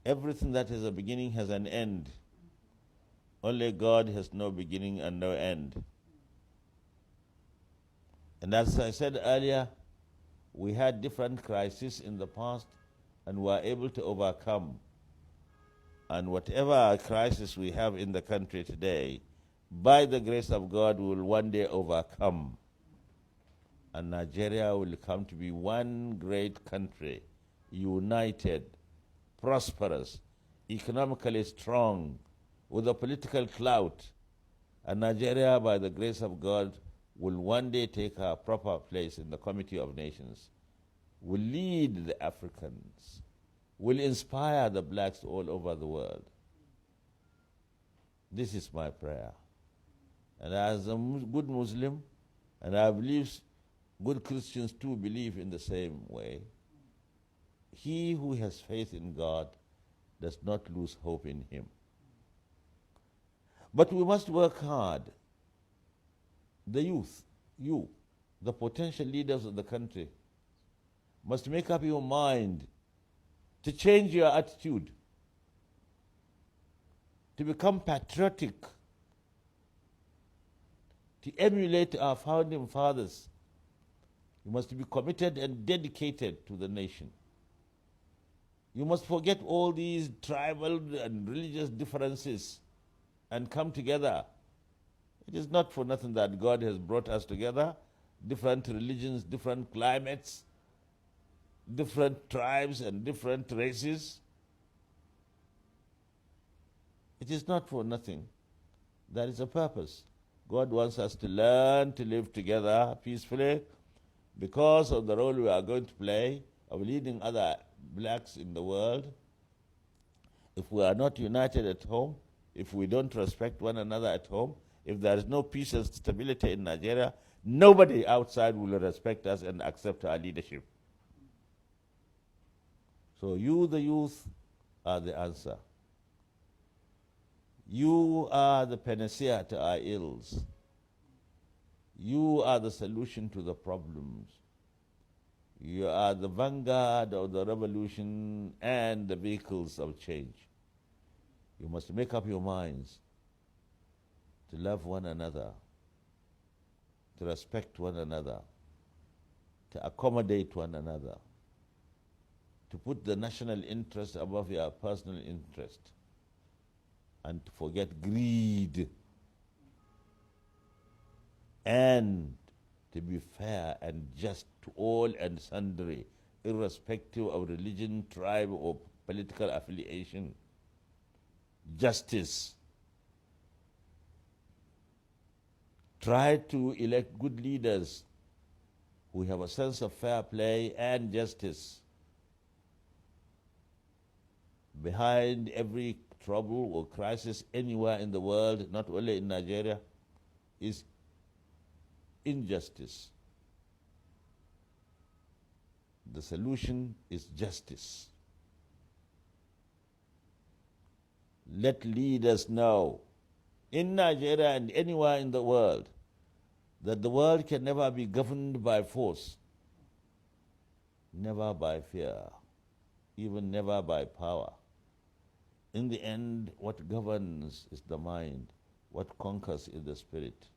Everything that has a beginning has an end. Only God has no beginning and no end. And as I said earlier, we had different crises in the past and were able to overcome. And whatever crisis we have in the country today, by the grace of God, we will one day overcome. And Nigeria will come to be one great country, united, prosperous, economically strong, with a political clout. And Nigeria, by the grace of God, will one day take a proper place in the Committee of Nations, will lead the Africans, will inspire the blacks all over the world. This is my prayer. And as a good Muslim, and I believe good Christians too believe in the same way, he who has faith in God does not lose hope in him. But we must work hard. The youth, you, the potential leaders of the country, must make up your mind to change your attitude, to become patriotic, to emulate our founding fathers. You must be committed and dedicated to the nation. You must forget all these tribal and religious differences and come together. It is not for nothing that God has brought us together, different religions, different climates, different tribes and different races. It is not for nothing. There is a purpose. God wants us to learn to live together peacefully because of the role we are going to play of leading other blacks in the world. If we are not united at home, if we don't respect one another at home, if there is no peace and stability in Nigeria, nobody outside will respect us and accept our leadership. So you, the youth, are the answer. You are the panacea to our ills. You are the solution to the problems. You are the vanguard of the revolution and the vehicles of change. You must make up your minds to love one another, to respect one another, to accommodate one another, to put the national interest above your personal interest, and to forget greed, and to be fair and just to all and sundry, irrespective of religion, tribe, or political affiliation. Justice. Try to elect good leaders who have a sense of fair play and justice. Behind every trouble or crisis anywhere in the world, not only in Nigeria, is injustice. The solution is justice. Let leaders know, in Nigeria and anywhere in the world, that the world can never be governed by force, never by fear, even never by power. In the end, what governs is the mind, what conquers is the spirit.